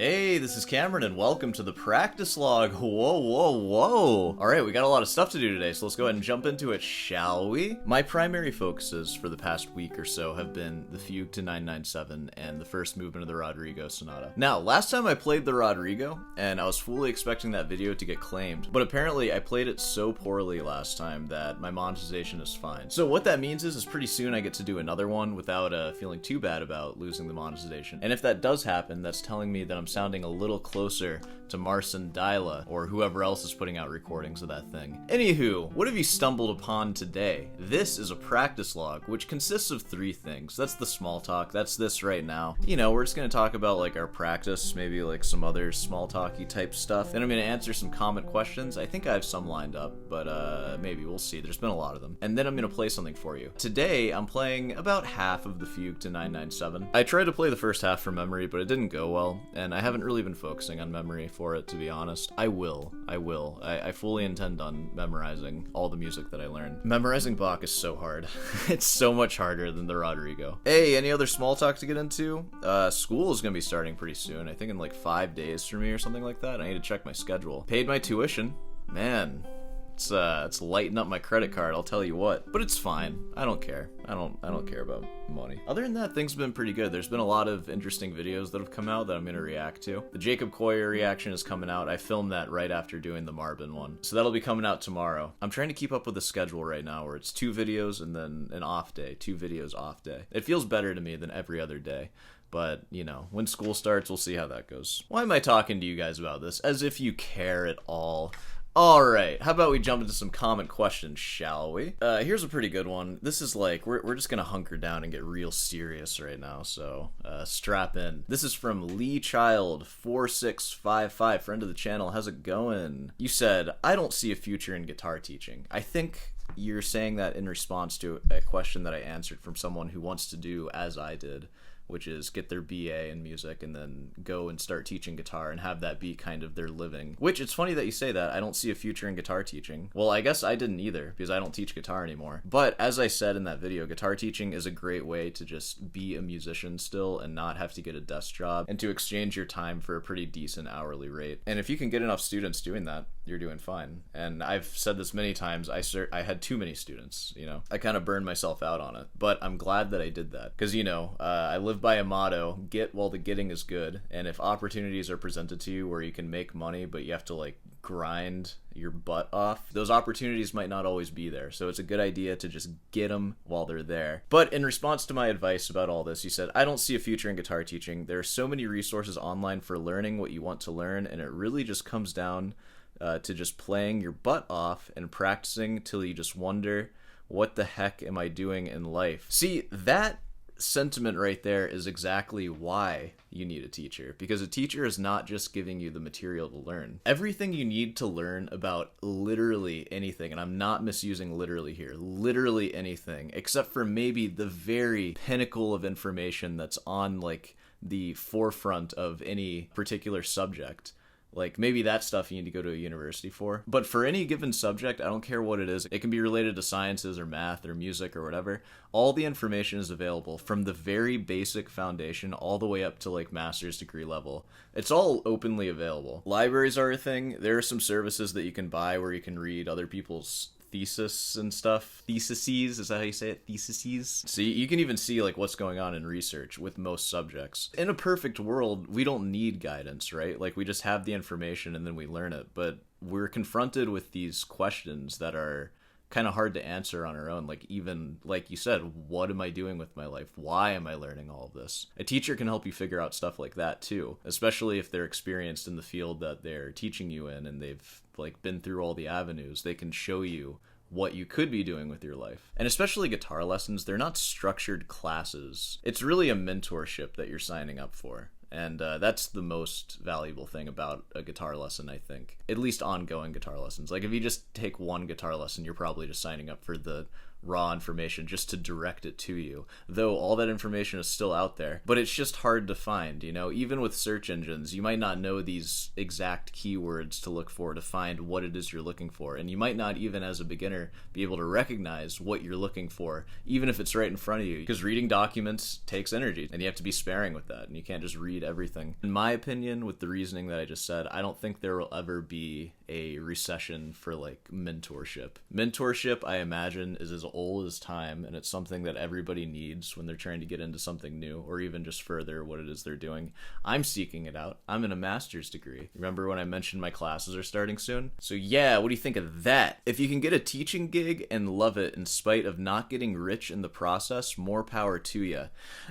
Hey, this is Cameron, and welcome to the practice log. Whoa. Alright, we got a lot of stuff to do today, so let's go ahead and jump into it, shall we? My primary focuses for the past week or so have been the Fugue to 997 and the first movement of the Rodrigo Sonata. Now, last time I played the Rodrigo, and I was fully expecting that video to get claimed, but apparently I played it so poorly last time that my monetization is fine. So what that means is pretty soon I get to do another one without feeling too bad about losing the monetization. And if that does happen, that's telling me that I'm sounding a little closer to Marcin Dyla or whoever else is putting out recordings of that thing. Anywho, what have you stumbled upon today? This is a practice log, which consists of three things. That's the small talk, that's this right now. You know, we're just gonna talk about like our practice, maybe like some other small talky type stuff. Then I'm gonna answer some comment questions. I think I have some lined up, but maybe, we'll see. There's been a lot of them. And then I'm gonna play something for you. Today, I'm playing about half of the Fugue to 997. I tried to play the first half from memory, but it didn't go well, and I haven't really been focusing on memory for it, to be honest. I will. I fully intend on memorizing all the music that I learn. Memorizing Bach is so hard. It's so much harder than the Rodrigo. Hey, any other small talk to get into? School is gonna be starting pretty soon. I think in like 5 days for me or something like that. I need to check my schedule. Paid my tuition. Man, it's lighting up my credit card, I'll tell you what. But it's fine. I don't care. I don't care about money. Other than that, things have been pretty good. There's been a lot of interesting videos that have come out that I'm gonna react to. The Jacob Coyer reaction is coming out. I filmed that right after doing the Marvin one. So that'll be coming out tomorrow. I'm trying to keep up with the schedule right now where it's 2 videos and then an off day. 2 videos, off day. It feels better to me than every other day. But, you know, when school starts, we'll see how that goes. Why am I talking to you guys about this? As if you care at all. Alright, how about we jump into some comment questions, shall we? Here's a pretty good one. This is like, we're just gonna hunker down and get real serious right now, so strap in. This is from Lee Child 4655, friend of the channel. How's it going? You said, I don't see a future in guitar teaching. I think you're saying that in response to a question that I answered from someone who wants to do as I did, which is get their BA in music and then go and start teaching guitar and have that be kind of their living. Which, it's funny that you say that. I don't see a future in guitar teaching. Well, I guess I didn't either, because I don't teach guitar anymore. But as I said in that video, guitar teaching is a great way to just be a musician still and not have to get a desk job and to exchange your time for a pretty decent hourly rate. And if you can get enough students doing that, you're doing fine. And I've said this many times, I had too many students, you know. I kind of burned myself out on it. But I'm glad that I did that. Because, you know, I live by a motto, get while the getting is good. And if opportunities are presented to you where you can make money, but you have to like grind your butt off, those opportunities might not always be there. So it's a good idea to just get them while they're there. But in response to my advice about all this, you said, I don't see a future in guitar teaching. There are so many resources online for learning what you want to learn, and it really just comes down to just playing your butt off and practicing till you just wonder, what the heck am I doing in life? See, that sentiment right there is exactly why you need a teacher, because a teacher is not just giving you the material to learn. Everything you need to learn about literally anything, and I'm not misusing literally here, literally anything, except for maybe the very pinnacle of information that's on like the forefront of any particular subject. Like, maybe that stuff you need to go to a university for. But for any given subject, I don't care what it is. It can be related to sciences or math or music or whatever. All the information is available from the very basic foundation all the way up to, like, master's degree level. It's all openly available. Libraries are a thing. There are some services that you can buy where you can read other people's thesis and stuff. Theses, is that how you say it? Theses? So you can even see like what's going on in research with most subjects. In a perfect world, we don't need guidance, right? Like we just have the information and then we learn it. But we're confronted with these questions that are kind of hard to answer on our own. Like even, like you said, what am I doing with my life? Why am I learning all of this? A teacher can help you figure out stuff like that too, especially if they're experienced in the field that they're teaching you in and they've like been through all the avenues. They can show you what you could be doing with your life. And especially guitar lessons, they're not structured classes. It's really a mentorship that you're signing up for. And that's the most valuable thing about a guitar lesson, I think. At least ongoing guitar lessons. Like if you just take one guitar lesson, you're probably just signing up for the raw information just to direct it to you, though all that information is still out there, but it's just hard to find. Even with search engines, you might not know these exact keywords to look for to find what it is you're looking for, and you might not even as a beginner be able to recognize what you're looking for, even if it's right in front of you, because reading documents takes energy, and you have to be sparing with that, and you can't just read everything. In my opinion, with the reasoning that I just said, I don't think there will ever be a recession for mentorship. Mentorship, I imagine, is as old as time, and it's something that everybody needs when they're trying to get into something new, or even just further what it is they're doing. I'm seeking it out. I'm in a master's degree. Remember when I mentioned my classes are starting soon? So yeah, what do you think of that? If you can get a teaching gig and love it in spite of not getting rich in the process, more power to you.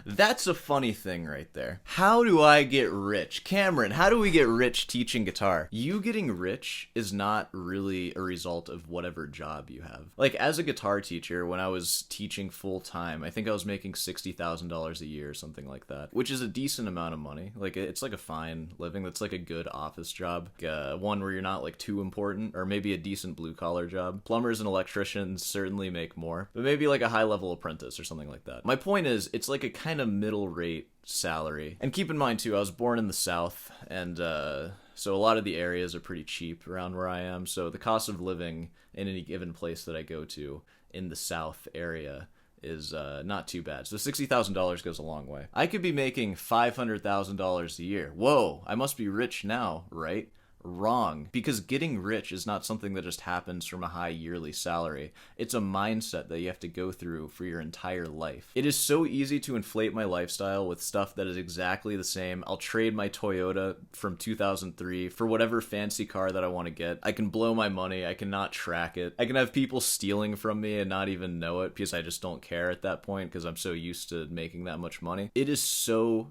That's a funny thing right there. How do I get rich? Cameron, how do we get rich teaching guitar? You getting rich is not really a result of whatever job you have. As a guitar teacher, when I was teaching full time, I think I was making $60,000 a year or something like that, which is a decent amount of money. It's a fine living. That's a good office job, one where you're not too important, or maybe a decent blue collar job. Plumbers and electricians certainly make more, but maybe a high level apprentice or something like that. My point is, it's a kind of middle rate salary. And keep in mind too, I was born in the South, and so a lot of the areas are pretty cheap around where I am, so the cost of living in any given place that I go to in the South area is not too bad. So $60,000 goes a long way. I could be making $500,000 a year. Whoa, I must be rich now, right? Wrong, because getting rich is not something that just happens from a high yearly salary. It's a mindset that you have to go through for your entire life. It is so easy to inflate my lifestyle with stuff that is exactly the same. I'll trade my Toyota from 2003 for whatever fancy car that I want to get. I can blow my money. I cannot track it. I can have people stealing from me and not even know it because I just don't care at that point because I'm so used to making that much money. It is so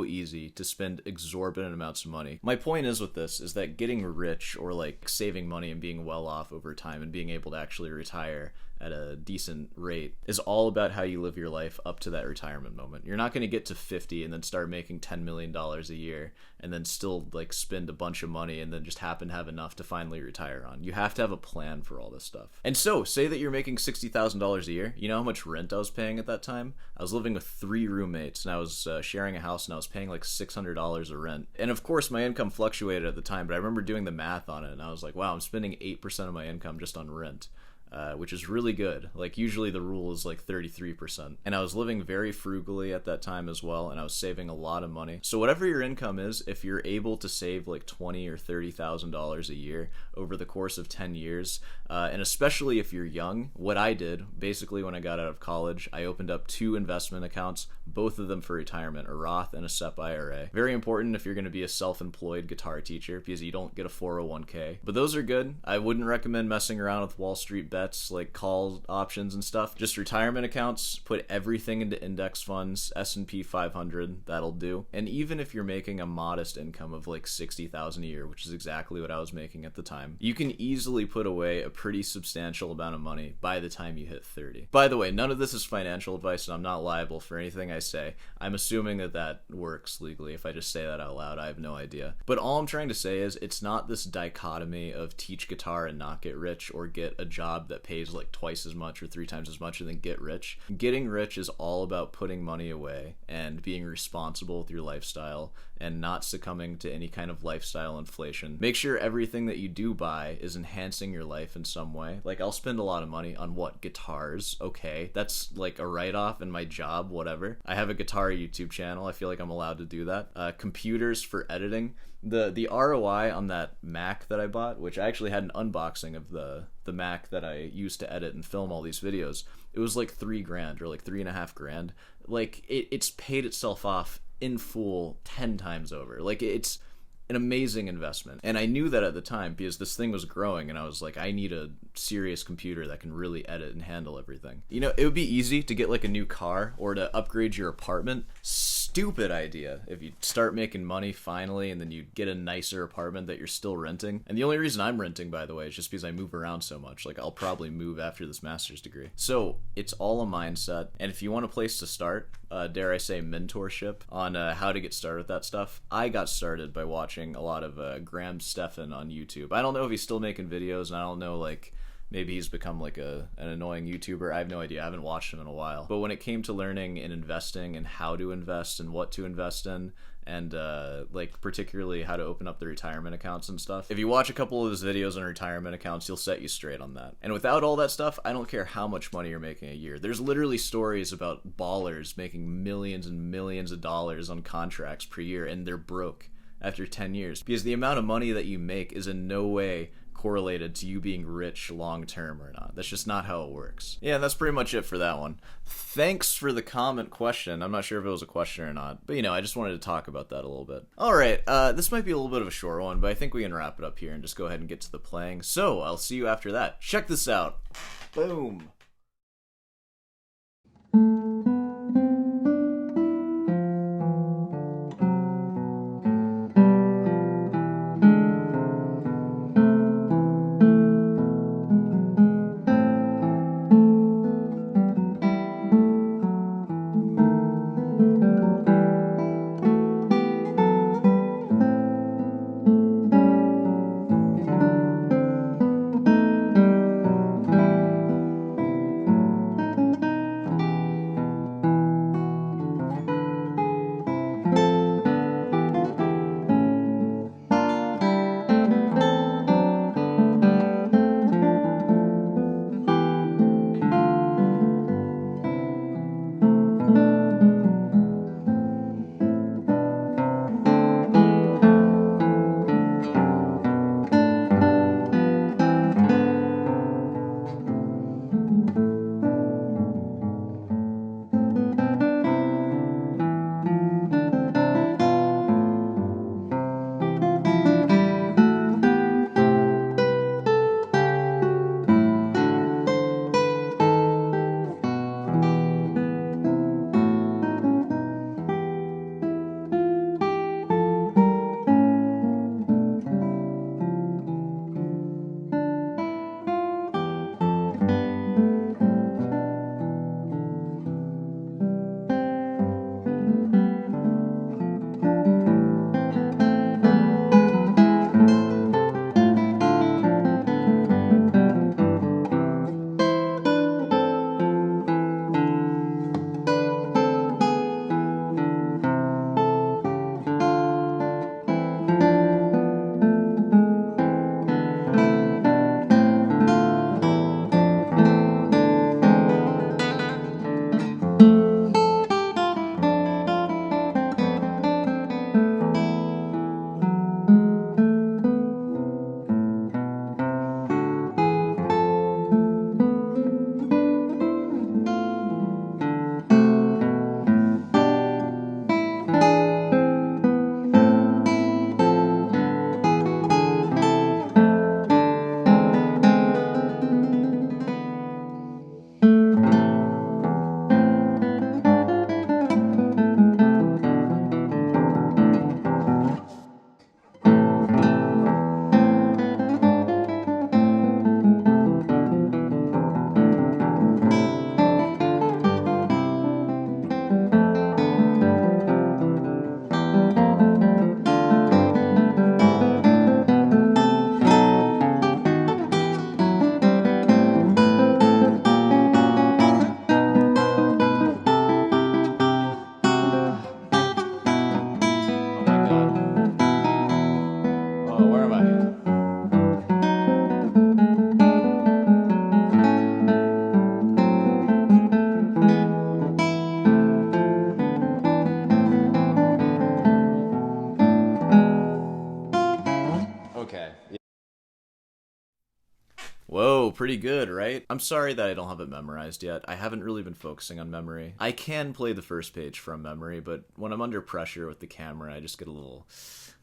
easy to spend exorbitant amounts of money. My point is with this is that getting rich, or saving money and being well off over time and being able to actually retire at a decent rate, is all about how you live your life up to that retirement moment. You're not going to get to 50 and then start making $10 million a year and then still spend a bunch of money and then just happen to have enough to finally retire on. You have to have a plan for all this stuff. And so, say that you're making $60,000 a year. You know how much rent I was paying at that time? I was living with 3 roommates, and I was sharing a house, and I was paying $600 of rent. And of course, my income fluctuated at the time, but I remember doing the math on it, and I was like, wow, I'm spending 8% of my income just on rent. Which is really good. Usually the rule is 33%. And I was living very frugally at that time as well, and I was saving a lot of money. So whatever your income is, if you're able to save $20,000 or $30,000 a year over the course of 10 years, and especially if you're young, what I did, basically when I got out of college, I opened up 2 investment accounts, both of them for retirement, a Roth and a SEP IRA. Very important if you're going to be a self-employed guitar teacher, because you don't get a 401k. But those are good. I wouldn't recommend messing around with Wall Street bets, call options and stuff. Just retirement accounts, put everything into index funds, S&P 500, that'll do. And even if you're making a modest income of $60,000 a year, which is exactly what I was making at the time, you can easily put away a pretty substantial amount of money by the time you hit 30. By the way, none of this is financial advice, and I'm not liable for anything I say. I'm assuming that works legally. If I just say that out loud, I have no idea. But all I'm trying to say is, it's not this dichotomy of teach guitar and not get rich, or get a job that pays twice as much or 3 times as much and then get rich. Getting rich is all about putting money away and being responsible with your lifestyle and not succumbing to any kind of lifestyle inflation. Make sure everything that you do buy is enhancing your life in some way. I'll spend a lot of money on what? Guitars. Okay, that's a write-off in my job, whatever. I have a guitar YouTube channel. I feel like I'm allowed to do that. Computers for editing. The ROI on that Mac that I bought, which I actually had an unboxing of the Mac that I used to edit and film all these videos, it was $3,000 or $3.5 grand. It's paid itself off in full 10 times over. It's an amazing investment. And I knew that at the time because this thing was growing, and I was I need a serious computer that can really edit and handle everything. It would be easy to get a new car or to upgrade your apartment. Stupid idea if you start making money finally and then you get a nicer apartment that you're still renting. And the only reason I'm renting, by the way, is just because I move around so much. I'll probably move after this master's degree. So it's all a mindset. And if you want a place to start, dare I say mentorship on how to get started with that stuff, I got started by watching a lot of Graham Stephan on YouTube. I don't know if he's still making videos, and I don't know maybe he's become like an annoying YouTuber. I have no idea. I haven't watched him in a while. But when it came to learning and investing and how to invest and what to invest in, and like particularly how to open up the retirement accounts and stuff, if you watch a couple of his videos on retirement accounts, he'll set you straight on that. And without all that stuff, I don't care how much money you're making a year. There's literally stories about ballers making millions and millions of dollars on contracts per year, and they're broke after 10 years because the amount of money that you make is in no way correlated to you being rich long term or not. That's just not how it works. Yeah, that's pretty much it for that one. Thanks for the comment question. I'm not sure if it was a question or not, but I just wanted to talk about that a little bit. Alright, this might be a little bit of a short one, but I think we can wrap it up here and just go ahead and get to the playing. So, I'll see you after that. Check this out. Boom. Whoa, pretty good, right? I'm sorry that I don't have it memorized yet. I haven't really been focusing on memory. I can play the first page from memory, but when I'm under pressure with the camera, I just get a little...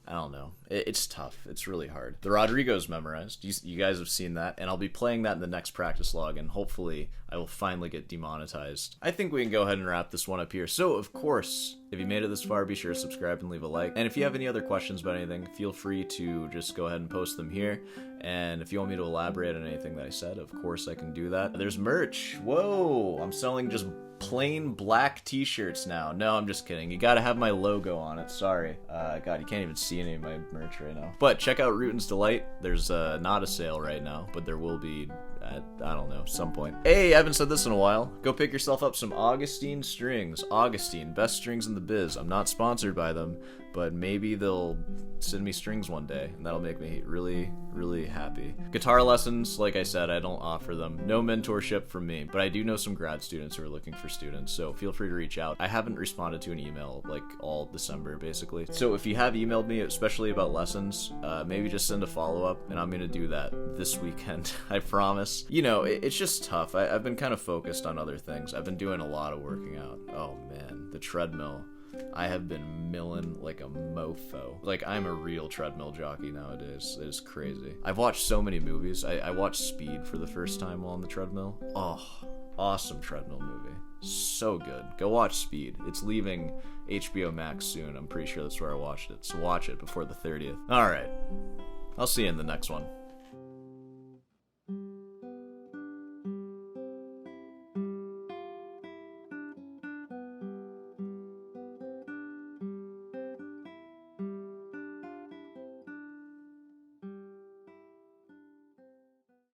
I don't know. It's tough. It's really hard. The Rodrigo's memorized. You guys have seen that, and I'll be playing that in the next practice log, and hopefully I will finally get demonetized. I think we can go ahead and wrap this one up here. So, of course, if you made it this far, be sure to subscribe and leave a like. And if you have any other questions about anything, feel free to just go ahead and post them here. And if you want me to elaborate on anything that I said, of course I can do that. There's merch. Whoa! I'm selling just plain black t-shirts now. No, I'm just kidding. You gotta have my logo on it. Sorry. God, you can't even see any of my merch right now. But check out Rootin's Delight. There's not a sale right now, but there will be at, I don't know, some point. Hey, I haven't said this in a while. Go pick yourself up some Augustine strings. Augustine, best strings in the biz. I'm not sponsored by them, but maybe they'll send me strings one day, and that'll make me really, really happy. Guitar lessons, like I said, I don't offer them. No mentorship from me, but I do know some grad students who are looking for students, so feel free to reach out. I haven't responded to an email like all December, basically. So if you have emailed me, especially about lessons, maybe just send a follow-up, and I'm gonna do that this weekend, I promise. You know, it's just tough. I've been kind of focused on other things. I've been doing a lot of working out. Oh man, the treadmill. I have been milling like a mofo. Like, I'm a real treadmill jockey nowadays. It is crazy. I've watched so many movies. I watched Speed for the first time while on the treadmill. Oh, awesome treadmill movie. So good. Go watch Speed. It's leaving HBO Max soon. I'm pretty sure that's where I watched it. So watch it before the 30th. Alright. I'll see you in the next one.